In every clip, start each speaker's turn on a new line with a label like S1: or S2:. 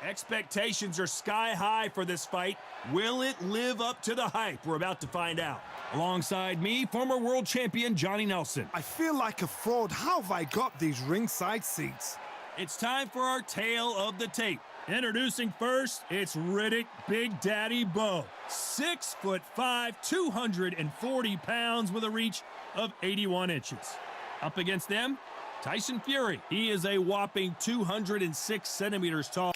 S1: Expectations are sky high for this fight. Will it live up to the hype? We're about to find out. Alongside me, former world champion Johnny Nelson.
S2: I feel like a fraud. How have I got these ringside seats?
S1: It's time for our tale of the tape. Introducing first, it's Riddick Big Daddy Bowe. 6'5", 240 pounds with a reach of 81 inches. Up against them, Tyson Fury. He is a whopping 206 centimeters tall.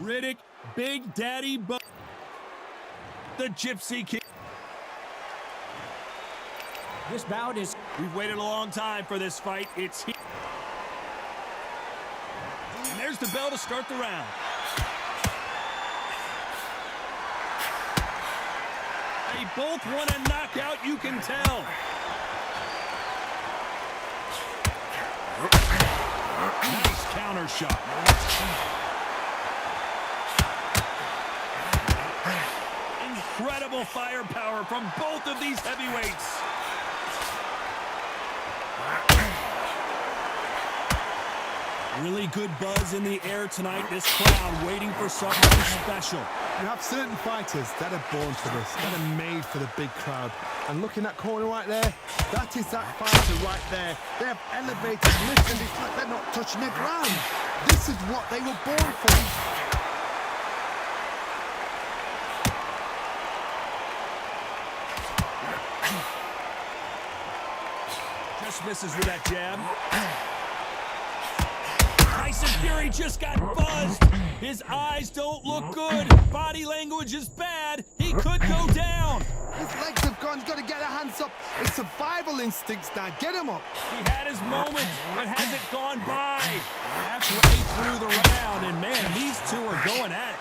S1: Riddick Big Daddy Bowe, the Gypsy King.
S3: This bout is...
S1: We've waited a long time for this fight. It's here. And there's the bell to start the round. They both want a knockout, you can tell. Nice counter shot. Incredible firepower from both of these heavyweights. Really good buzz in the air tonight. This crowd waiting for something special.
S2: You have certain fighters that are born for this, that are made for the big crowd. And looking at corner right there, that is that fighter right there. They have elevated, lifted, it's like they're not touching the ground. This is what they were born for.
S1: Just misses with that jab. Tyson Fury just got buzzed. His eyes don't look good. Body language is bad. He could go down.
S2: His legs have gone. He's got to get their hands up. It's survival instincts now. Get him up.
S1: He had his moment, but has it gone by? Halfway through the round, and man, these two are going at it.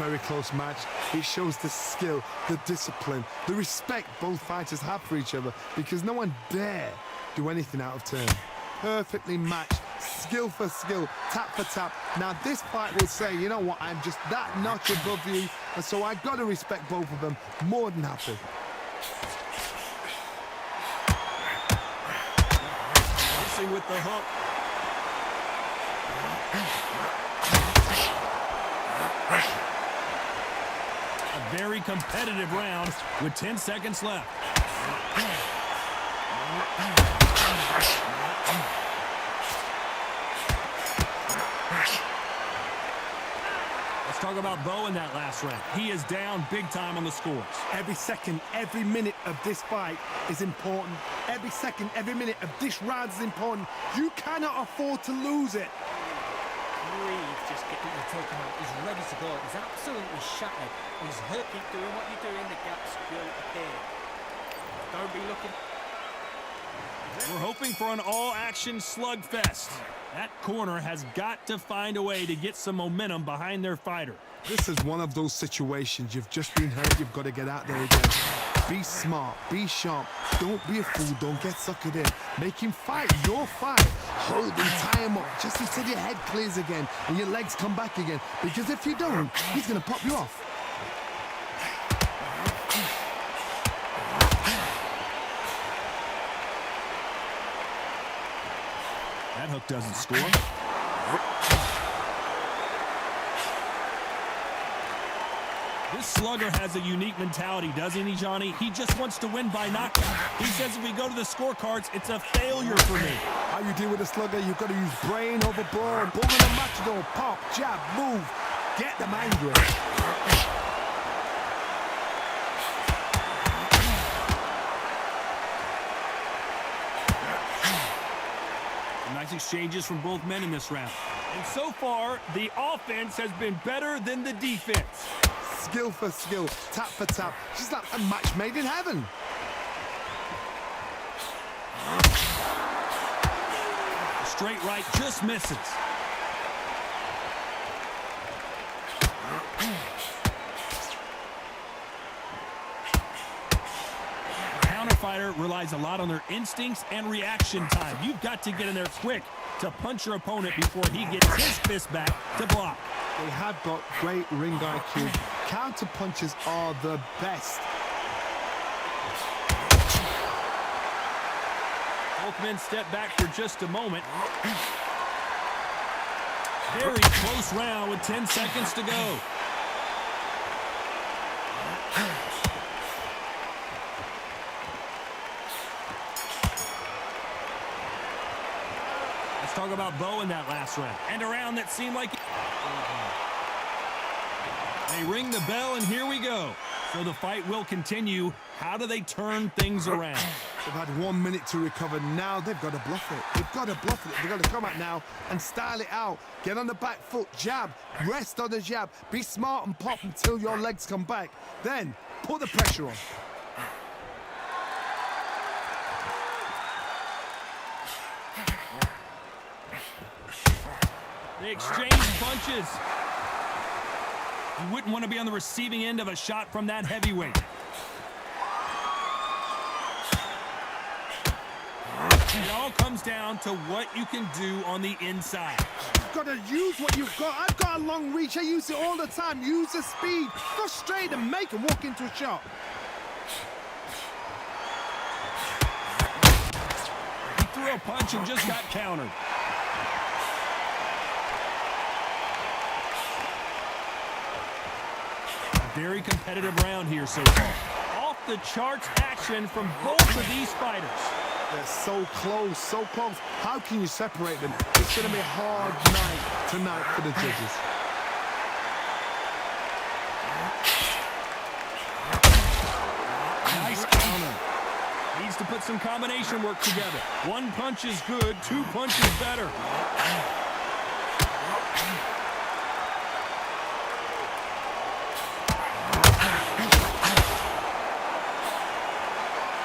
S2: Very close match. It shows the skill, the discipline, the respect both fighters have for each other, because no one dare do anything out of turn. Perfectly matched, skill for skill, tap for tap. Now this fight will say, you know what, I'm just that notch above you, and so I've got to respect both of them more than happy.
S1: Missing with the hook. A very competitive round with 10 seconds left. Let's talk about Bowe in that last round. He is down big time on the scores.
S2: Every second, every minute of this fight is important. Every second, every minute of this round is important. You cannot afford to lose it.
S3: Breathe, just get what you're talking about. He's ready to go. He's absolutely shattered. He's hurt. Keep doing what you're doing. The gaps will appear. Don't be looking.
S1: We're hoping for an all-action slugfest. That corner has got to find a way to get some momentum behind their fighter.
S2: This is one of those situations. You've just been hurt. You've got to get out there again. Be smart. Be sharp. Don't be a fool. Don't get suckered in. Make him fight your fight. Hold him, tie him up, just until your head clears again and your legs come back again. Because if you don't, he's going to pop you off.
S1: That hook doesn't score. This slugger has a unique mentality, doesn't he, Johnny? He just wants to win by knockout. He says if we go to the scorecards, it's a failure for me.
S2: How you deal with a slugger, you've got to use brain over brawn. Bull in a matador, pop, jab, move. Get them angry.
S1: Nice exchanges from both men in this round. And so far, the offense has been better than the defense.
S2: Skill for skill, tap for tap. Just like a match made in heaven.
S1: Straight right just misses. Fighter relies a lot on their instincts and reaction time. You've got to get in there quick to punch your opponent before he gets his fist back to block.
S2: They have got great ring IQ. Counter punches are the best.
S1: Both men step back for just a moment. Very close round with 10 seconds to go. Let's talk about Bowe in that last round. And a round that seemed like... They ring the bell, and here we go. So the fight will continue. How do they turn things around?
S2: They've had 1 minute to recover. Now they've got to bluff it. They've got to bluff it. They've got to come out now and style it out. Get on the back foot, jab, rest on the jab. Be smart and pop until your legs come back. Then put the pressure on.
S1: They exchange punches. You wouldn't want to be on the receiving end of a shot from that heavyweight. It all comes down to what you can do on the inside.
S2: You've got to use what you've got. I've got a long reach. I use it all the time. Use the speed. Go straight and make him walk into a shot.
S1: He threw a punch and just got countered. Very competitive round here so far. Off the charts action from both of these fighters.
S2: They're so close, so close. How can you separate them? It's going to be a hard night tonight for the judges.
S1: Nice counter. Needs to put some combination work together. One punch is good, two punches better.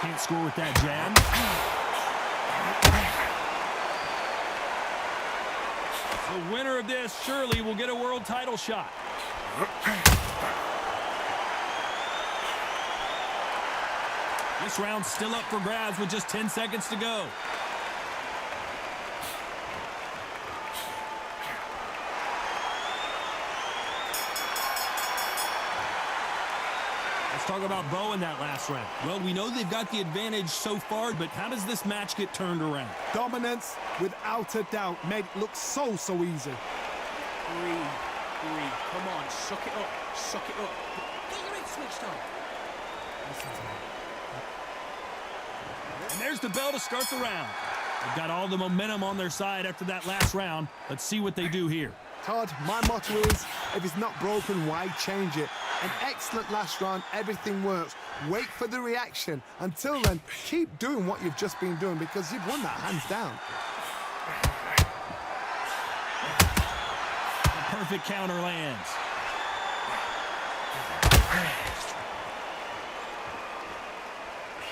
S1: Can't score with that jab. The winner of this surely will get a world title shot. This round's still up for grabs with just 10 seconds to go. Let's talk about Bowe in that last round. Well, we know they've got the advantage so far, but how does this match get turned around?
S2: Dominance, without a doubt, made it look so easy.
S3: Breathe. Come on, suck it up. Get your head switched on. Listen to me.
S1: And there's the bell to start the round. They've got all the momentum on their side after that last round. Let's see what they do here.
S2: Todd, my motto is, if it's not broken, why change it? An excellent last round, everything works. Wait for the reaction. Until then, keep doing what you've just been doing because you've won that hands down.
S1: A perfect counter lands.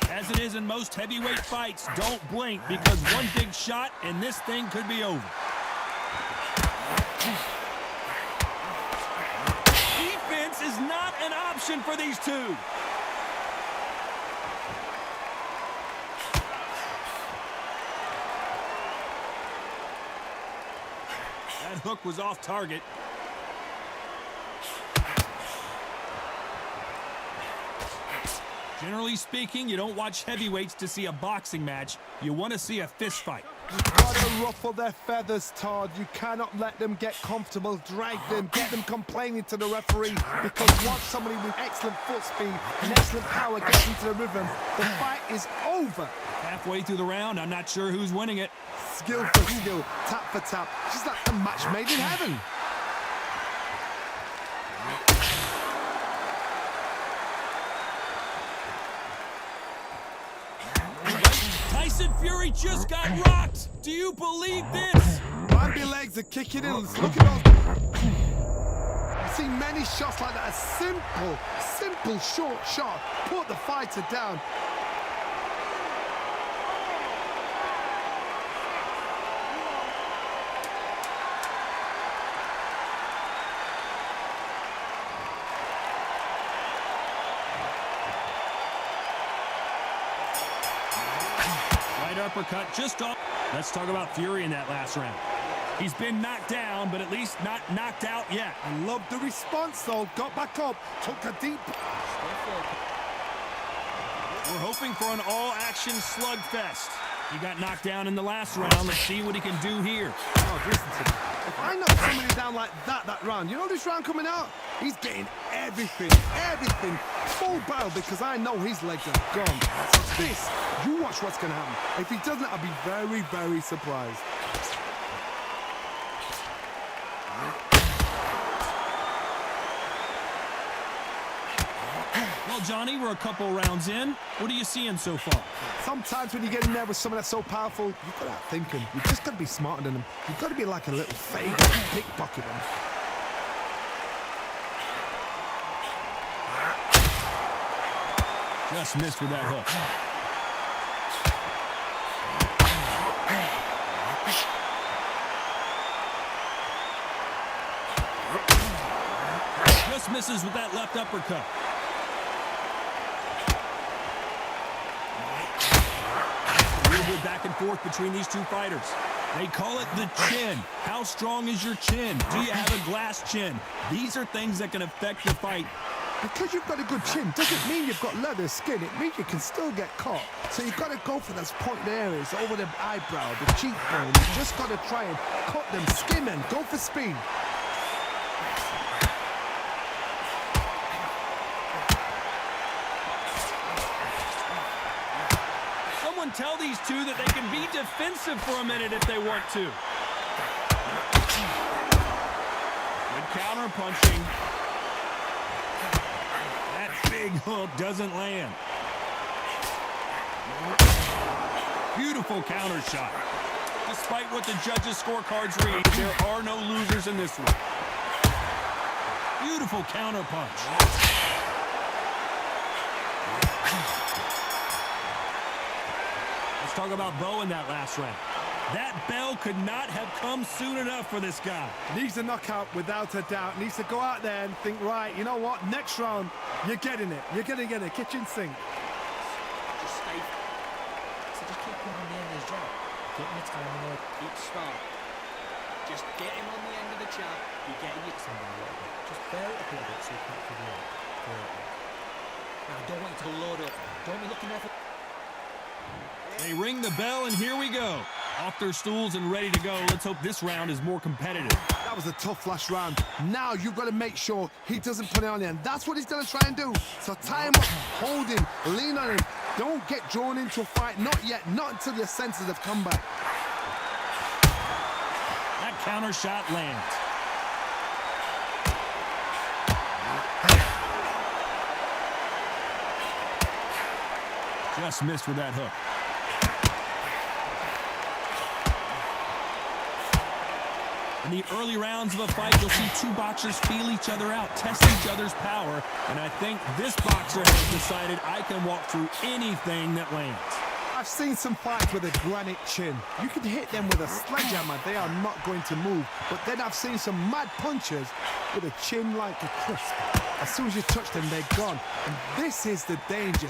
S1: As it is in most heavyweight fights, don't blink because one big shot and this thing could be over. Defense is not an option for these two. That hook was off target. Generally speaking, you don't watch heavyweights to see a boxing match. You want to see a fist fight.
S2: You've got to ruffle their feathers, Todd. You cannot let them get comfortable, drag them, get them complaining to the referee. Because once somebody with excellent foot speed and excellent power gets into the rhythm, the fight is over.
S1: Halfway through the round, I'm not sure who's winning it.
S2: Skill for skill, tap for tap. Just like a match made in heaven.
S1: Tyson Fury just got rocked. Do you believe this?
S2: Bambi legs are kicking in. Look at those. I've seen many shots like that. A simple short shot. Put the fighter down.
S1: Uppercut just off. Let's talk about Fury in that last round. He's been knocked down, but at least not knocked out yet.
S2: I love the response, though. Got back up, took a deep...
S1: We're hoping for an all-action slugfest. He got knocked down in the last round. Let's see what he can do here.
S2: Oh, listen to me. If I knock somebody down like that round, you know this round coming out? He's getting everything, full barrel, because I know his legs are gone. This, you watch what's going to happen. If he doesn't, I'll be very, very surprised.
S1: Well, Johnny, we're a couple rounds in. What are you seeing so far?
S2: Sometimes when you get in there with someone that's so powerful, you've got to outthink him. You've just got to be smarter than him. You've got to be like a little fake pickpocket him.
S1: Just missed with that hook. Just misses with that left uppercut. Real good back and forth between these two fighters. They call it the chin. How strong is your chin? Do you have a glass chin? These are things that can affect the fight.
S2: Because you've got a good chin doesn't mean you've got leather skin. It means you can still get caught. So you've got to go for those pointed areas over the eyebrow, the cheekbone. You've just got to try and cut them, skim and go for speed.
S1: Someone tell these two that they can be defensive for a minute if they want to. Good counter punching. That big hook doesn't land. Beautiful counter shot. Despite what the judges' scorecards read, there are no losers in this one. Beautiful counter punch. Let's talk about Bowe in that last round. That bell could not have come soon enough for this guy.
S2: Needs a knockout without a doubt. Needs to go out there and think, right, you know what? Next round, you're getting it. You're going to get a kitchen sink.
S3: Just stay. So just keep him on the end of his jab. Get him the time, each start. Just get him on the end of the jab. You're getting your time a little bit. Just bear it up a little bit so you can't figure it out. Now, I don't want you to load up. Don't be looking there for...
S1: They ring the bell, and here we go. Off their stools and ready to go. Let's hope this round is more competitive.
S2: That was a tough last round. Now you've got to make sure he doesn't put it on you, and that's what he's going to try and do. So tie him up, hold him, lean on him. Don't get drawn into a fight. Not yet. Not until your senses have come back.
S1: That counter shot lands. Just missed with that hook. In the early rounds of a fight, you'll see two boxers feel each other out, test each other's power, and I think this boxer has decided I can walk through anything that lands.
S2: I've seen some fights with a granite chin. You can hit them with a sledgehammer, they are not going to move. But then I've seen some mad punchers with a chin like a crisp. As soon as you touch them, they're gone. And this is the danger.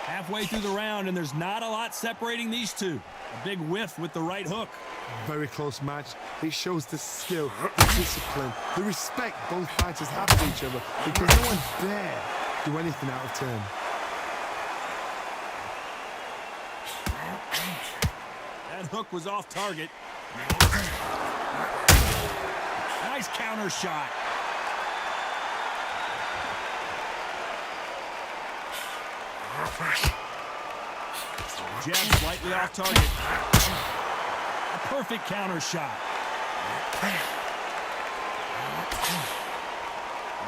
S1: Halfway through the round, and there's not a lot separating these two. A big whiff with the right hook.
S2: Very close match. It shows the skill, the discipline, the respect both fighters have for each other, because no one dare do anything out of turn.
S1: That hook was off target. Nice counter shot. Jab slightly off target. A perfect counter shot.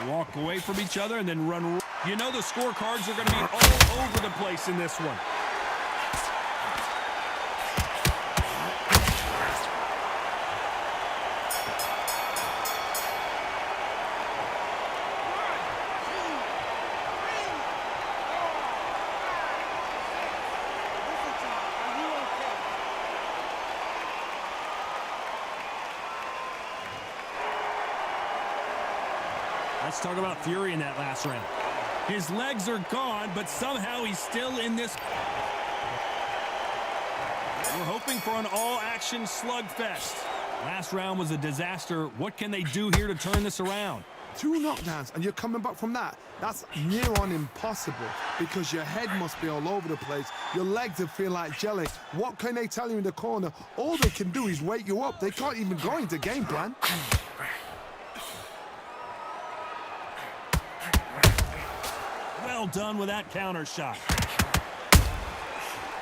S1: Walk away from each other and then run. You know the scorecards are going to be all over the place in this one. Let's talk about Fury in that last round. His legs are gone, but somehow he's still in this. We're hoping for an all-action slugfest. Last round was a disaster. What can they do here to turn this around?
S2: 2 knockdowns and you're coming back from that. That's near on impossible because your head must be all over the place. Your legs will feel like jelly. What can they tell you in the corner? All they can do is wake you up. They can't even go into game plan.
S1: Well done with that counter shot.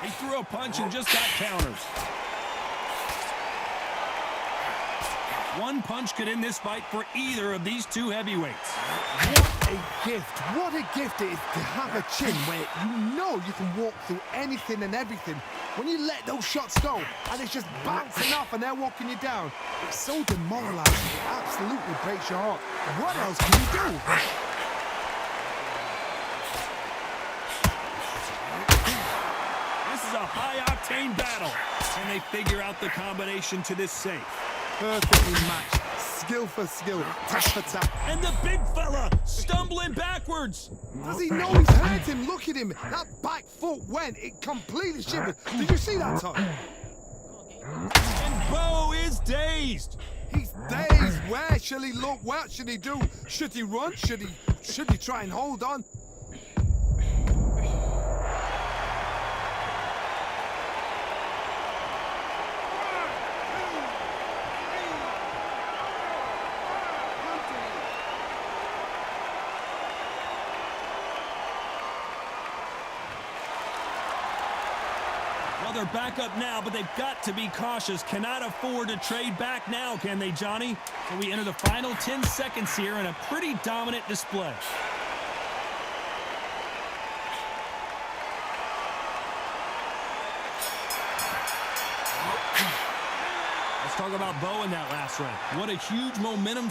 S1: He threw a punch and just got counters. One punch could end this fight for either of these 2 heavyweights.
S2: What a gift. What a gift it is to have a chin where you know you can walk through anything and everything. When you let those shots go and it's just bouncing off and they're walking you down, it's so demoralizing. It absolutely breaks your heart. What else can you do?
S1: This is a high-octane battle. Can they figure out the combination to this safe?
S2: Perfectly matched. Skill for skill. Tap for tap.
S1: And the big fella stumbling backwards.
S2: Does he know he's hurt him? Look at him. That back foot went. It completely shivered. Did you see that, Todd?
S1: And Bowe is dazed.
S2: He's dazed. Where shall he look? What should he do? Should he run? Should he try and hold on?
S1: Well, they're back up now, but they've got to be cautious. Cannot afford to trade back now, can they, Johnny? So we enter the final 10 seconds here in a pretty dominant display. Let's talk about Bowe in that last round. What a huge momentum.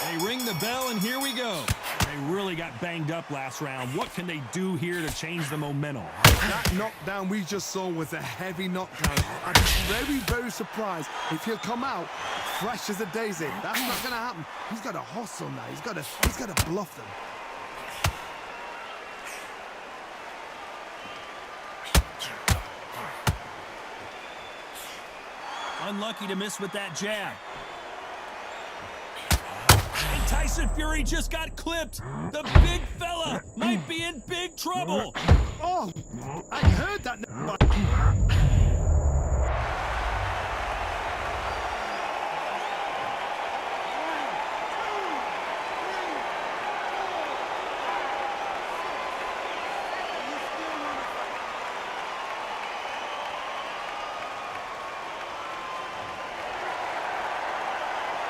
S1: They ring the bell, and here we go. They really got banged up last round. What can they do here to change the momentum?
S2: That knockdown we just saw was a heavy knockdown. I'm very, very surprised if he'll come out fresh as a daisy. That's not going to happen. He's got to hustle now. He's got to bluff them.
S1: Unlucky to miss with that jab. And Tyson Fury just got clipped. The big fella might be in big trouble.
S2: Oh, I heard that.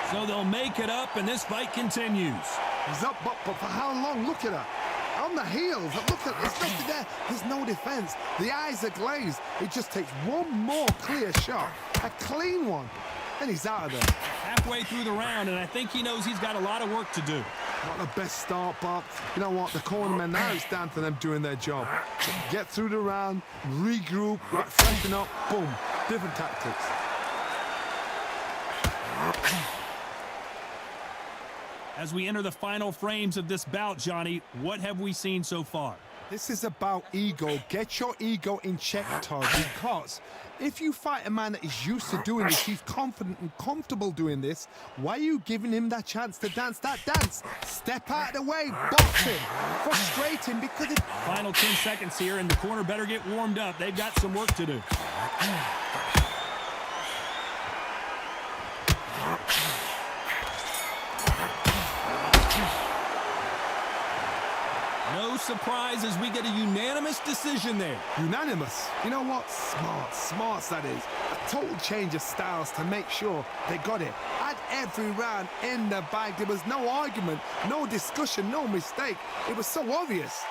S1: So they'll make it up, and this fight continues.
S2: He's up, but for how long? Look at that. On the heels. Look at it's nothing there. There's no defense. The eyes are glazed. It just takes one more clear shot. A clean one. And he's out of there.
S1: Halfway through the round, and I think he knows he's got a lot of work to do.
S2: Not the best start, but you know what? The cornermen, now it's down to them doing their job. Get through the round, regroup, freshen up, boom. Different tactics.
S1: As we enter the final frames of this bout, Johnny, what have we seen so far?
S2: This is about ego. Get your ego in check, Todd, because if you fight a man that is used to doing this, he's confident and comfortable doing this, why are you giving him that chance to dance that dance? Step out of the way, box him, frustrate him, because it...
S1: Final 10 seconds here, and the corner better get warmed up. They've got some work to do. No surprises, we get a unanimous decision there.
S2: Unanimous. You know what? Smarts that is. A total change of styles to make sure they got it. At every round in the bag, there was no argument, no discussion, no mistake. It was so obvious.